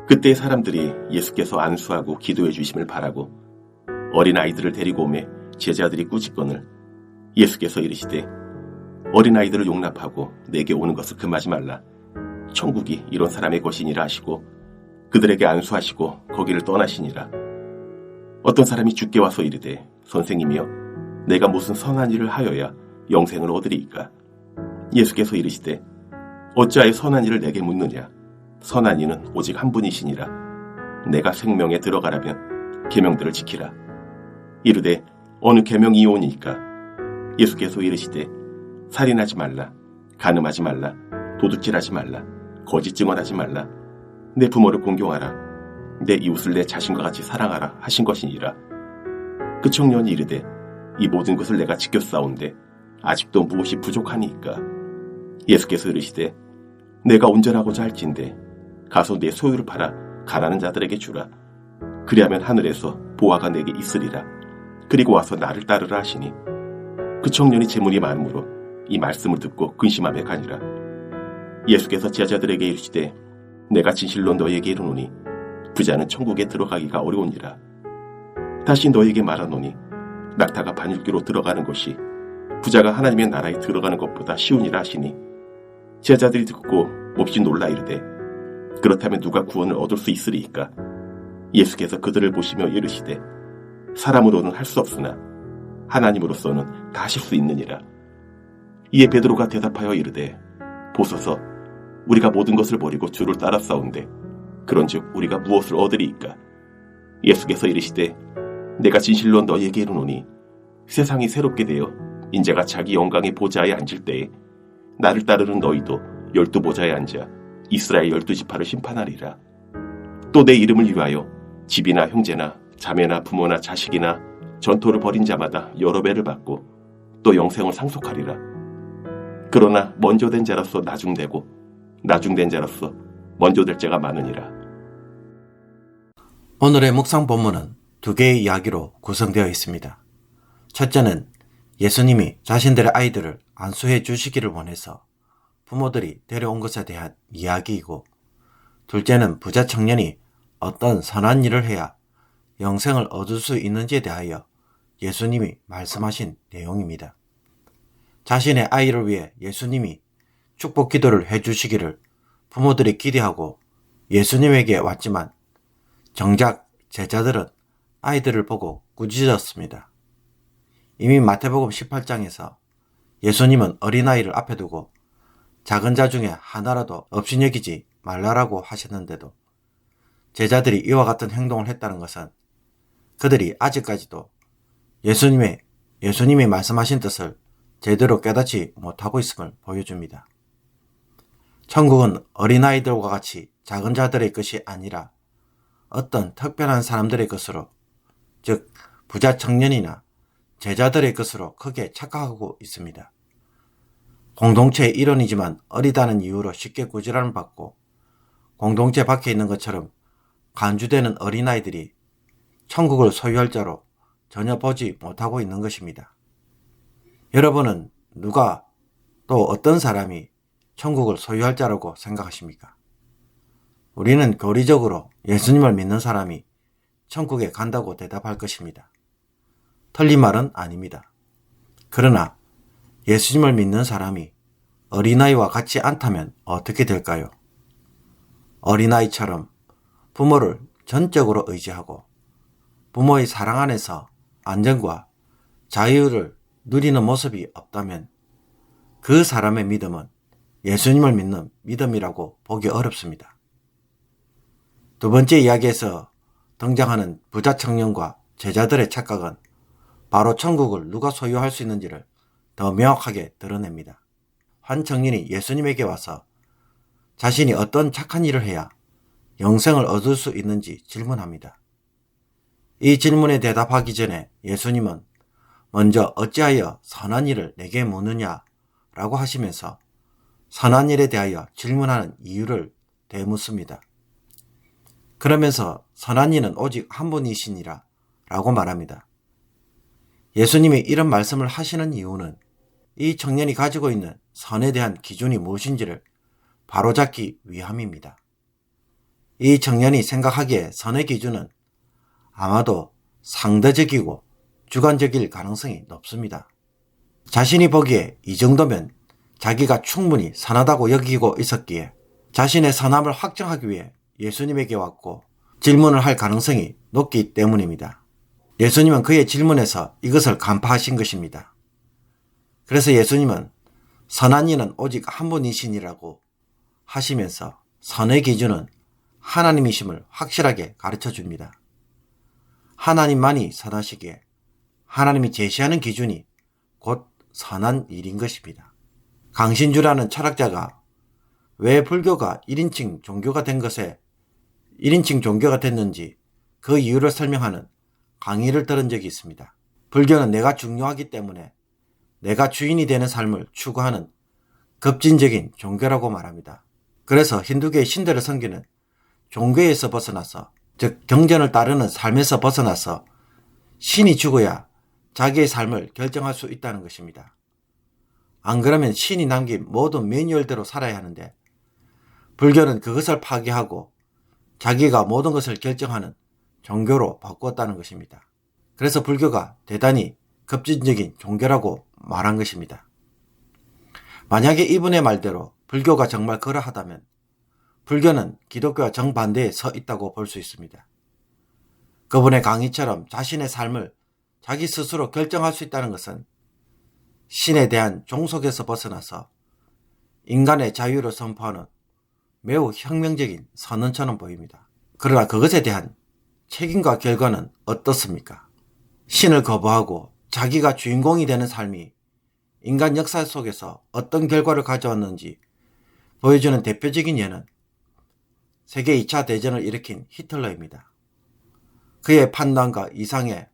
그때 사람들이 예수께서 안수하고 기도해 주심을 바라고 어린아이들을 데리고 오매 제자들이 꾸짖거늘 예수께서 이르시되 어린아이들을 용납하고 내게 오는 것을 금하지 말라. 천국이 이런 사람의 것이니라 하시고 그들에게 안수하시고 거기를 떠나시니라. 어떤 사람이 주께 와서 이르되 선생님이여 내가 무슨 선한 일을 하여야 영생을 얻으리이까? 예수께서 이르시되 어찌하여 선한 일을 내게 묻느냐? 선한 이는 오직 한 분이시니라. 내가 생명에 들어가라면 계명들을 지키라. 이르되 어느 계명이오니까? 예수께서 이르시되 살인하지 말라, 간음하지 말라, 도둑질하지 말라, 거짓 증언하지 말라, 내 부모를 공경하라, 내 이웃을 내 자신과 같이 사랑하라 하신 것이니라. 그 청년이 이르되 이 모든 것을 내가 지켰사온데 아직도 무엇이 부족하니까? 예수께서 이르시되 내가 온전하고자 할진대 가서 내 소유를 팔아 가난한 자들에게 주라. 그리하면 하늘에서 보화가 내게 있으리라. 그리고 와서 나를 따르라 하시니 그 청년이 재물이 많으므로 이 말씀을 듣고 근심하며 가니라. 예수께서 제자들에게 이르시되 내가 진실로 너희에게 이르노니 부자는 천국에 들어가기가 어려우니라. 다시 너희에게 말하노니 낙타가 반줄기로 들어가는 것이 부자가 하나님의 나라에 들어가는 것보다 쉬우니라 하시니 제자들이 듣고 몹시 놀라 이르되 그렇다면 누가 구원을 얻을 수 있으리이까? 예수께서 그들을 보시며 이르시되 사람으로는 할 수 없으나 하나님으로서는 다 하실 수 있느니라. 이에 베드로가 대답하여 이르되 보소서 우리가 모든 것을 버리고 주를 따랐사온데 그런즉 우리가 무엇을 얻으리이까? 예수께서 이르시되 내가 진실로 너희에게 이르노니 세상이 새롭게 되어 인자가 자기 영광의 보좌에 앉을 때에 나를 따르는 너희도 12 보좌에 앉아 이스라엘 12지파를 심판하리라. 또 내 이름을 위하여 집이나 형제나 자매나 부모나 자식이나 전토를 벌인 자마다 여러 배를 받고 또 영생을 상속하리라. 그러나 먼저 된 자로서 나중되고 나중된 자로서 먼저 될 자가 많으니라. 오늘의 묵상 본문은 두 개의 이야기로 구성되어 있습니다. 첫째는 예수님이 자신들의 아이들을 안수해 주시기를 원해서 부모들이 데려온 것에 대한 이야기이고, 둘째는 부자 청년이 어떤 선한 일을 해야 영생을 얻을 수 있는지에 대하여 예수님이 말씀하신 내용입니다. 자신의 아이를 위해 예수님이 축복 기도를 해주시기를 부모들이 기대하고 예수님에게 왔지만 정작 제자들은 아이들을 보고 꾸짖었습니다. 이미 마태복음 18장에서 예수님은 어린아이를 앞에 두고 작은 자 중에 하나라도 업신여기지 말라라고 하셨는데도 제자들이 이와 같은 행동을 했다는 것은 그들이 아직까지도 예수님이 말씀하신 뜻을 제대로 깨닫지 못하고 있음을 보여줍니다. 천국은 어린아이들과 같이 작은 자들의 것이 아니라 어떤 특별한 사람들의 것으로, 즉 부자 청년이나 제자들의 것으로 크게 착각하고 있습니다. 공동체의 일원이지만 어리다는 이유로 쉽게 꾸지람을 받고 공동체 밖에 있는 것처럼 간주되는 어린아이들이 천국을 소유할 자로 전혀 보지 못하고 있는 것입니다. 여러분은 누가 또 어떤 사람이 천국을 소유할 자라고 생각하십니까? 우리는 교리적으로 예수님을 믿는 사람이 천국에 간다고 대답할 것입니다. 틀린 말은 아닙니다. 그러나 예수님을 믿는 사람이 어린아이와 같지 않다면 어떻게 될까요? 어린아이처럼 부모를 전적으로 의지하고 부모의 사랑 안에서 안정과 자유를 누리는 모습이 없다면 그 사람의 믿음은 예수님을 믿는 믿음이라고 보기 어렵습니다. 두 번째 이야기에서 등장하는 부자 청년과 제자들의 착각은 바로 천국을 누가 소유할 수 있는지를 더 명확하게 드러냅니다. 한 청년이 예수님에게 와서 자신이 어떤 착한 일을 해야 영생을 얻을 수 있는지 질문합니다. 이 질문에 대답하기 전에 예수님은 먼저 어찌하여 선한 일을 내게 묻느냐 라고 하시면서 선한 일에 대하여 질문하는 이유를 되묻습니다. 그러면서 선한 이는 오직 한 분이시니라 라고 말합니다. 예수님이 이런 말씀을 하시는 이유는 이 청년이 가지고 있는 선에 대한 기준이 무엇인지를 바로잡기 위함입니다. 이 청년이 생각하기에 선의 기준은 아마도 상대적이고 주관적일 가능성이 높습니다. 자신이 보기에 이 정도면 자기가 충분히 선하다고 여기고 있었기에 자신의 선함을 확정하기 위해 예수님에게 왔고 질문을 할 가능성이 높기 때문입니다. 예수님은 그의 질문에서 이것을 간파하신 것입니다. 그래서 예수님은 선한 이는 오직 한 분이시니라고 하시면서 선의 기준은 하나님이심을 확실하게 가르쳐 줍니다. 하나님만이 선하시기에 하나님이 제시하는 기준이 곧 선한 일인 것입니다. 강신주라는 철학자가 왜 불교가 1인칭 종교가 된 것에 1인칭 종교가 됐는지 그 이유를 설명하는 강의를 들은 적이 있습니다. 불교는 내가 중요하기 때문에 내가 주인이 되는 삶을 추구하는 급진적인 종교라고 말합니다. 그래서 힌두교의 신들을 섬기는 종교에서 벗어나서, 즉 경전을 따르는 삶에서 벗어나서 신이 죽어야 자기의 삶을 결정할 수 있다는 것입니다. 안 그러면 신이 남긴 모든 매뉴얼대로 살아야 하는데 불교는 그것을 파괴하고 자기가 모든 것을 결정하는 종교로 바꾸었다는 것입니다. 그래서 불교가 대단히 급진적인 종교라고 말한 것입니다. 만약에 이분의 말대로 불교가 정말 그러하다면 불교는 기독교와 정반대에 서 있다고 볼 수 있습니다. 그분의 강의처럼 자신의 삶을 자기 스스로 결정할 수 있다는 것은 신에 대한 종속에서 벗어나서 인간의 자유를 선포하는 매우 혁명적인 선언처럼 보입니다. 그러나 그것에 대한 책임과 결과는 어떻습니까? 신을 거부하고 자기가 주인공이 되는 삶이 인간 역사 속에서 어떤 결과를 가져왔는지 보여주는 대표적인 예는 세계 2차 대전을 일으킨 히틀러입니다. 그의 판단과 이상에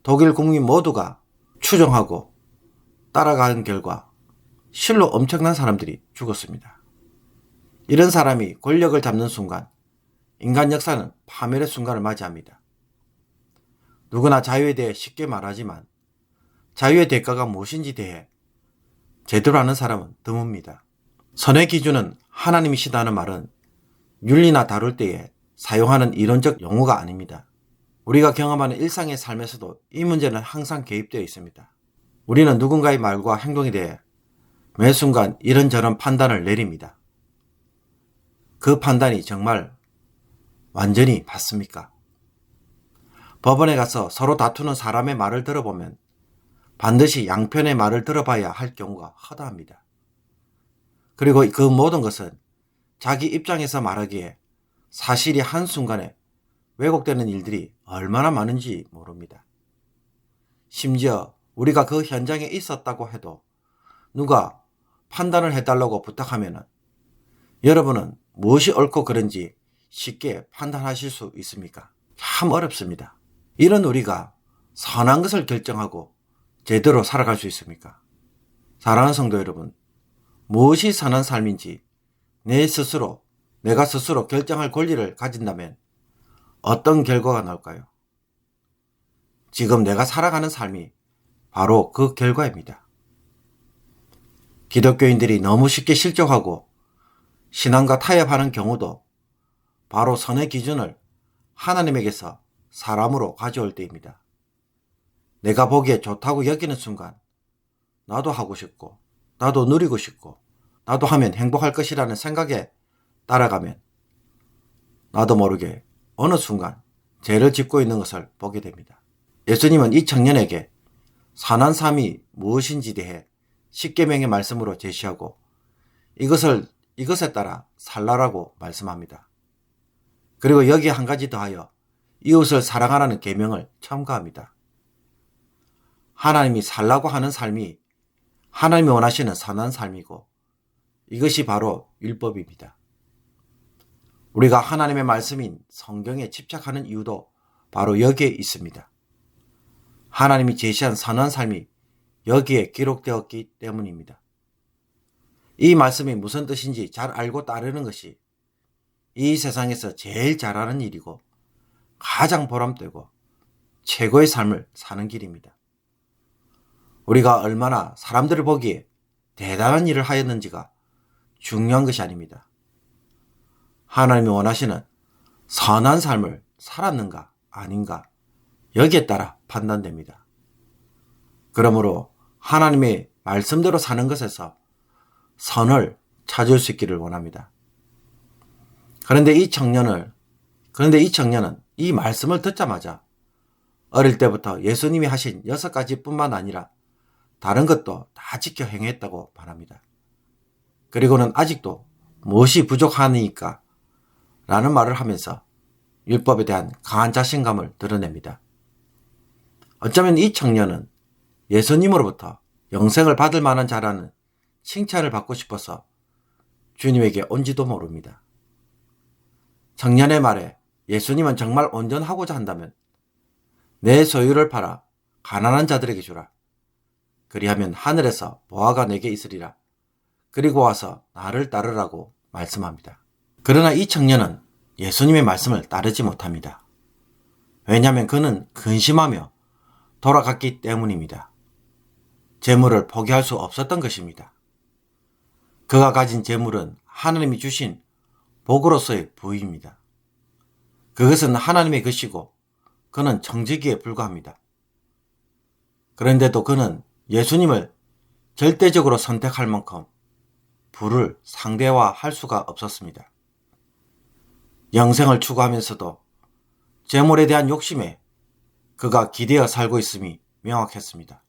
독일 국민 모두가 추종하고 따라가는 결과 실로 엄청난 사람들이 죽었습니다. 이런 사람이 권력을 잡는 순간 인간 역사는 파멸의 순간을 맞이합니다. 누구나 자유에 대해 쉽게 말하지만 자유의 대가가 무엇인지 대해 제대로 아는 사람은 드뭅니다. 선의 기준은 하나님이시다는 말은 윤리나 다룰 때에 사용하는 이론적 용어가 아닙니다. 우리가 경험하는 일상의 삶에서도 이 문제는 항상 개입되어 있습니다. 우리는 누군가의 말과 행동에 대해 매 순간 이런저런 판단을 내립니다. 그 판단이 정말 완전히 맞습니까? 법원에 가서 서로 다투는 사람의 말을 들어보면 반드시 양편의 말을 들어봐야 할 경우가 허다합니다. 그리고 그 모든 것은 자기 입장에서 말하기에 사실이 한순간에 왜곡되는 일들이 얼마나 많은지 모릅니다. 심지어 우리가 그 현장에 있었다고 해도 누가 판단을 해달라고 부탁하면 여러분은 무엇이 옳고 그른지 쉽게 판단하실 수 있습니까? 참 어렵습니다. 이런 우리가 선한 것을 결정하고 제대로 살아갈 수 있습니까? 사랑하는 성도 여러분, 무엇이 선한 삶인지 내가 스스로 결정할 권리를 가진다면 어떤 결과가 나올까요? 지금 내가 살아가는 삶이 바로 그 결과입니다. 기독교인들이 너무 쉽게 실족하고 신앙과 타협하는 경우도 바로 선의 기준을 하나님에게서 사람으로 가져올 때입니다. 내가 보기에 좋다고 여기는 순간 나도 하고 싶고 나도 누리고 싶고 나도 하면 행복할 것이라는 생각에 따라가면 나도 모르게 어느 순간 죄를 짓고 있는 것을 보게 됩니다. 예수님은 이 청년에게 선한 삶이 무엇인지 대해 십계명의 말씀으로 제시하고 이것에 따라 살라라고 말씀합니다. 그리고 여기에 한 가지 더하여 이웃을 사랑하라는 계명을 첨가합니다. 하나님이 살라고 하는 삶이 하나님이 원하시는 선한 삶이고 이것이 바로 율법입니다. 우리가 하나님의 말씀인 성경에 집착하는 이유도 바로 여기에 있습니다. 하나님이 제시한 선한 삶이 여기에 기록되었기 때문입니다. 이 말씀이 무슨 뜻인지 잘 알고 따르는 것이 이 세상에서 제일 잘하는 일이고 가장 보람되고 최고의 삶을 사는 길입니다. 우리가 얼마나 사람들을 보기에 대단한 일을 하였는지가 중요한 것이 아닙니다. 하나님이 원하시는 선한 삶을 살았는가 아닌가 여기에 따라 판단됩니다. 그러므로 하나님의 말씀대로 사는 것에서 선을 찾을 수 있기를 원합니다. 그런데 이 청년은 이 말씀을 듣자마자 어릴 때부터 예수님이 하신 6가지 뿐만 아니라 다른 것도 다 지켜 행했다고 말합니다. 그리고는 아직도 무엇이 부족하니까 라는 말을 하면서 율법에 대한 강한 자신감을 드러냅니다. 어쩌면 이 청년은 예수님으로부터 영생을 받을 만한 자라는 칭찬을 받고 싶어서 주님에게 온지도 모릅니다. 청년의 말에 예수님은 정말 온전하고자 한다면 내 소유를 팔아 가난한 자들에게 주라. 그리하면 하늘에서 보화가 내게 있으리라. 그리고 와서 나를 따르라고 말씀합니다. 그러나 이 청년은 예수님의 말씀을 따르지 못합니다. 왜냐하면 그는 근심하며 돌아갔기 때문입니다. 재물을 포기할 수 없었던 것입니다. 그가 가진 재물은 하나님이 주신 복으로서의 부유입니다. 그것은 하나님의 것이고 그는 청지기에 불과합니다. 그런데도 그는 예수님을 절대적으로 선택할 만큼 부를 상대화할 수가 없었습니다. 영생을 추구하면서도 재물에 대한 욕심에 그가 기대어 살고 있음이 명확했습니다.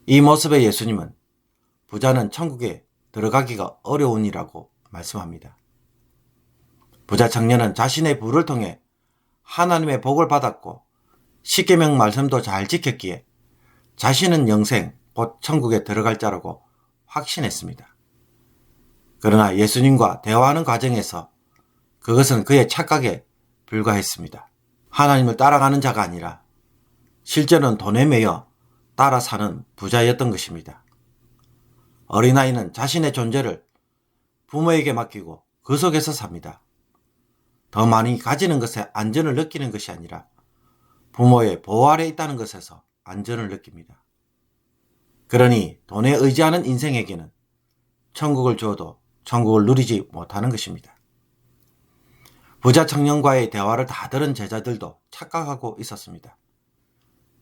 이 모습의 예수님은 부자는 천국에 들어가기가 어려우니라고 말씀합니다. 부자 청년은 자신의 부를 통해 하나님의 복을 받았고 십계명 말씀도 잘 지켰기에 자신은 영생, 곧 천국에 들어갈 자라고 확신했습니다. 그러나 예수님과 대화하는 과정에서 그것은 그의 착각에 불과했습니다. 하나님을 따라가는 자가 아니라 실제로는 돈에 매여 따라 사는 부자였던 것입니다. 어린아이는 자신의 존재를 부모에게 맡기고 그 속에서 삽니다. 더 많이 가지는 것에 안전을 느끼는 것이 아니라 부모의 보호 아래 있다는 것에서 안전을 느낍니다. 그러니 돈에 의지하는 인생에게는 천국을 주어도 천국을 누리지 못하는 것입니다. 부자 청년과의 대화를 다 들은 제자들도 착각하고 있었습니다.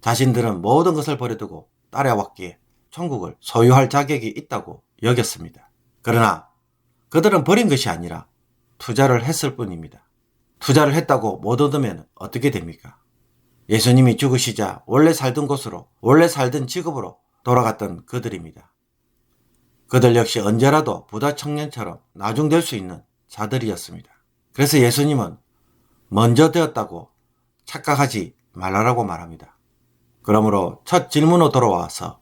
자신들은 모든 것을 버려두고 따라왔기에 천국을 소유할 자격이 있다고 여겼습니다. 그러나 그들은 버린 것이 아니라 투자를 했을 뿐입니다. 투자를 했다고 못 얻으면 어떻게 됩니까? 예수님이 죽으시자 원래 살던 곳으로, 원래 살던 직업으로 돌아갔던 그들입니다. 그들 역시 언제라도 부자 청년처럼 나중될 수 있는 자들이었습니다. 그래서 예수님은 먼저 되었다고 착각하지 말라라고 말합니다. 그러므로 첫 질문으로 돌아와서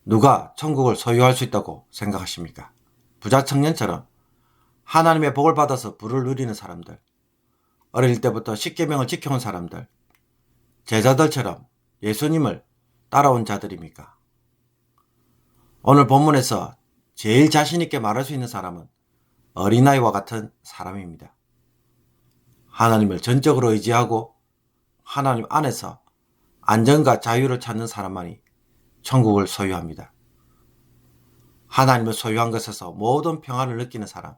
누가 천국을 소유할 수 있다고 생각하십니까? 부자 청년처럼 하나님의 복을 받아서 부를 누리는 사람들, 어릴 때부터 십계명을 지켜온 사람들, 제자들처럼 예수님을 따라온 자들입니까? 오늘 본문에서 제일 자신 있게 말할 수 있는 사람은 어린아이와 같은 사람입니다. 하나님을 전적으로 의지하고 하나님 안에서 안전과 자유를 찾는 사람만이 천국을 소유합니다. 하나님을 소유한 것에서 모든 평안을 느끼는 사람,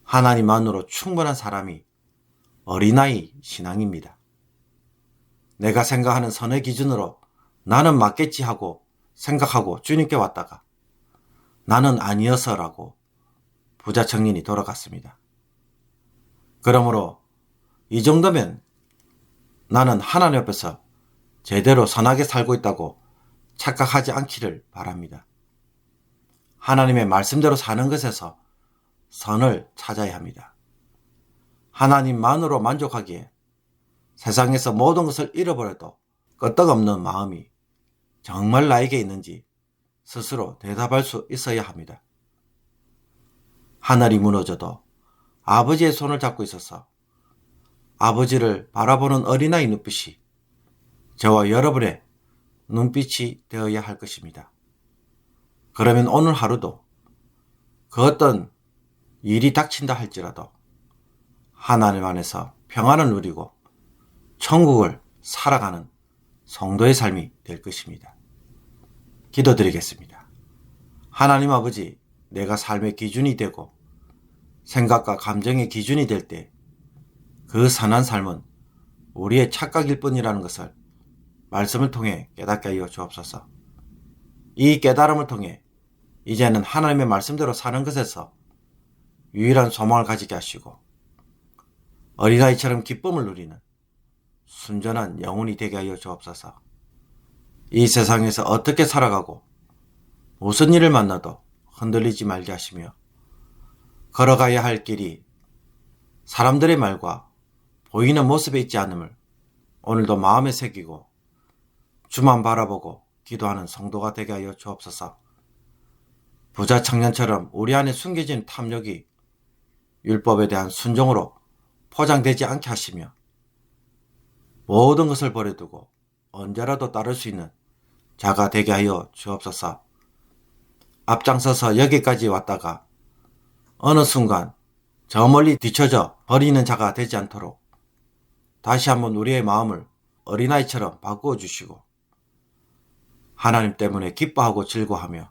하나님만으로 충분한 사람이 어린아이 신앙입니다. 내가 생각하는 선의 기준으로 나는 맞겠지 하고 생각하고 주님께 왔다가 나는 아니어서라고 부자 청년이 돌아갔습니다. 그러므로 이 정도면 나는 하나님 앞에서 제대로 선하게 살고 있다고 착각하지 않기를 바랍니다. 하나님의 말씀대로 사는 것에서 선을 찾아야 합니다. 하나님만으로 만족하기에 세상에서 모든 것을 잃어버려도 끄떡없는 마음이 정말 나에게 있는지 스스로 대답할 수 있어야 합니다. 하늘이 무너져도 아버지의 손을 잡고 있어서 아버지를 바라보는 어린아이 눈빛이 저와 여러분의 눈빛이 되어야 할 것입니다. 그러면 오늘 하루도 그 어떤 일이 닥친다 할지라도 하나님 안에서 평안을 누리고 천국을 살아가는 성도의 삶이 될 것입니다. 기도드리겠습니다. 하나님 아버지, 내가 삶의 기준이 되고 생각과 감정의 기준이 될 때 그 선한 삶은 우리의 착각일 뿐이라는 것을 말씀을 통해 깨닫게 하여 주옵소서. 이 깨달음을 통해 이제는 하나님의 말씀대로 사는 것에서 유일한 소망을 가지게 하시고 어린아이처럼 기쁨을 누리는 순전한 영혼이 되게 하여 주옵소서. 이 세상에서 어떻게 살아가고 무슨 일을 만나도 흔들리지 말게 하시며 걸어가야 할 길이 사람들의 말과 보이는 모습에 있지 않음을 오늘도 마음에 새기고 주만 바라보고 기도하는 성도가 되게 하여 주옵소서. 부자 청년처럼 우리 안에 숨겨진 탐욕이 율법에 대한 순종으로 포장되지 않게 하시며 모든 것을 버려두고 언제라도 따를 수 있는 자가 되게 하여 주옵소서. 앞장서서 여기까지 왔다가 어느 순간 저 멀리 뒤쳐져 버리는 자가 되지 않도록 다시 한번 우리의 마음을 어린아이처럼 바꾸어 주시고 하나님 때문에 기뻐하고 즐거워하며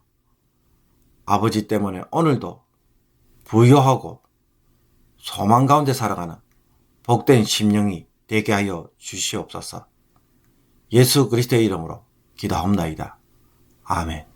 아버지 때문에 오늘도 부유하고 소망 가운데 살아가는 복된 심령이 되게 하여 주시옵소서. 예수 그리스도의 이름으로 기도하옵나이다. 아멘.